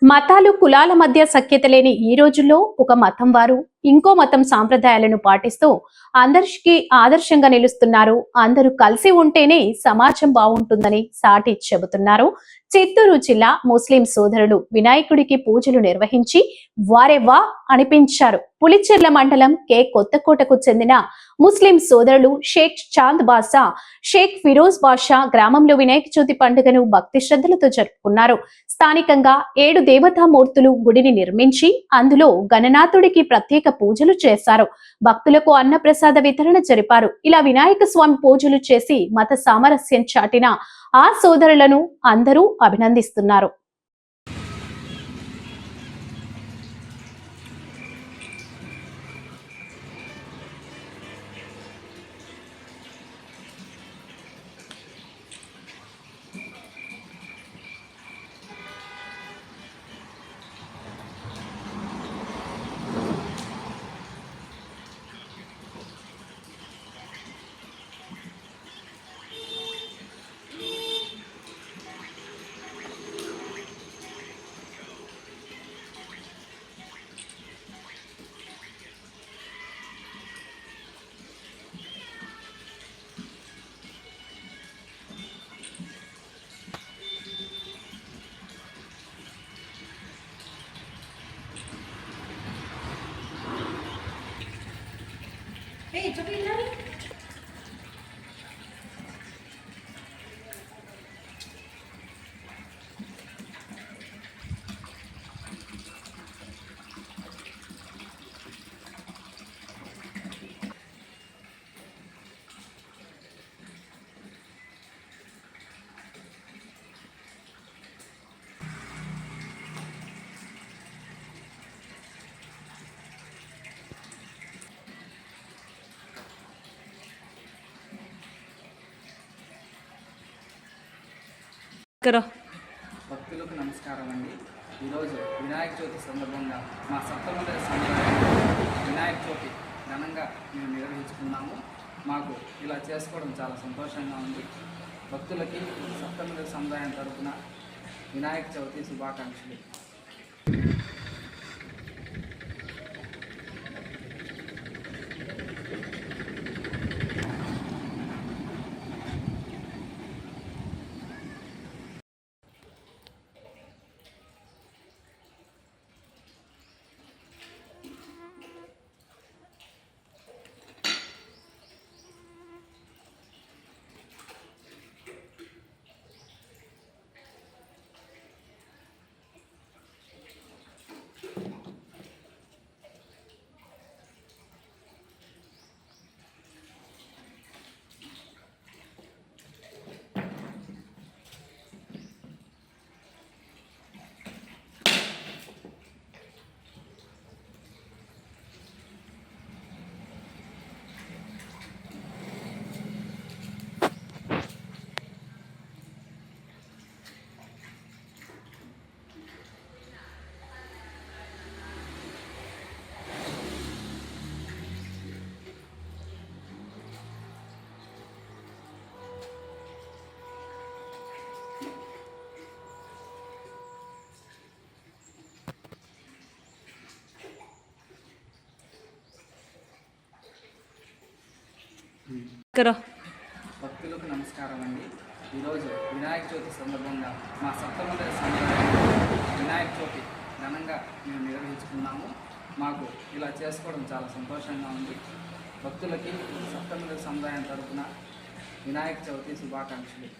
మతాలు కులాల మధ్య సఖ్యత లేని ఈ రోజుల్లో ఒక మతం వారు ఇంకో మతం సాంప్రదాయాలను పాటిస్తూ అందరికీ ఆదర్శంగా నిలుస్తున్నారు. అందరూ కలిసి ఉంటేనే సమాజం బాగుంటుందని సాటి చెబుతున్నారు. చిత్తూరు జిల్లా ముస్లిం సోదరులు వినాయకుడికి పూజలు నిర్వహించి వారెవ్వా అనిపించారు. పులిచెర్ల మండలం కే కొత్తకోటకు చెందిన ముస్లిం సోదరులు షేక్ చాంద్ బాషా, షేక్ ఫిరోజ్ బాషా గ్రామంలో వినాయక చవితి పండుగను భక్తి శ్రద్ధలతో జరుపుకున్నారు. స్థానికంగా 7 దేవతామూర్తులు గుడిని నిర్మించి అందులో గణనాథుడికి ప్రత్యేక పూజలు చేశారు. భక్తులకు అన్నప్రసాద వితరణ జరిపారు. ఇలా వినాయక స్వామి పూజలు చేసి మత సామరస్యం చాటిన ఆ సోదరులను అందరూ అభినందిస్తున్నారు. Hey, chocolate lari. భక్తులకు నమస్కారం అండి. ఈరోజు వినాయక చవితి సందర్భంగా మా సప్తమందిర సముదాయం వినాయక చవితి ఘనంగా మేము నిర్వహించుకున్నాము. మాకు ఇలా చేసుకోవడం చాలా సంతోషంగా ఉంది. భక్తులకి సప్తమందిర సముదాయం తరపున వినాయక చవితి శుభాకాంక్షలు. భక్తులకు నమస్కారం అండి. ఈరోజు వినాయక చవితి సందర్భంగా మా సప్తమందిర సముదాయం వినాయక చవితి ఘనంగా మేము నిర్వహించుకున్నాము. మాకు ఇలా చేసుకోవడం చాలా సంతోషంగా ఉంది. భక్తులకి సప్తమందిర సముదాయం తరపున వినాయక చవితి శుభాకాంక్షలు.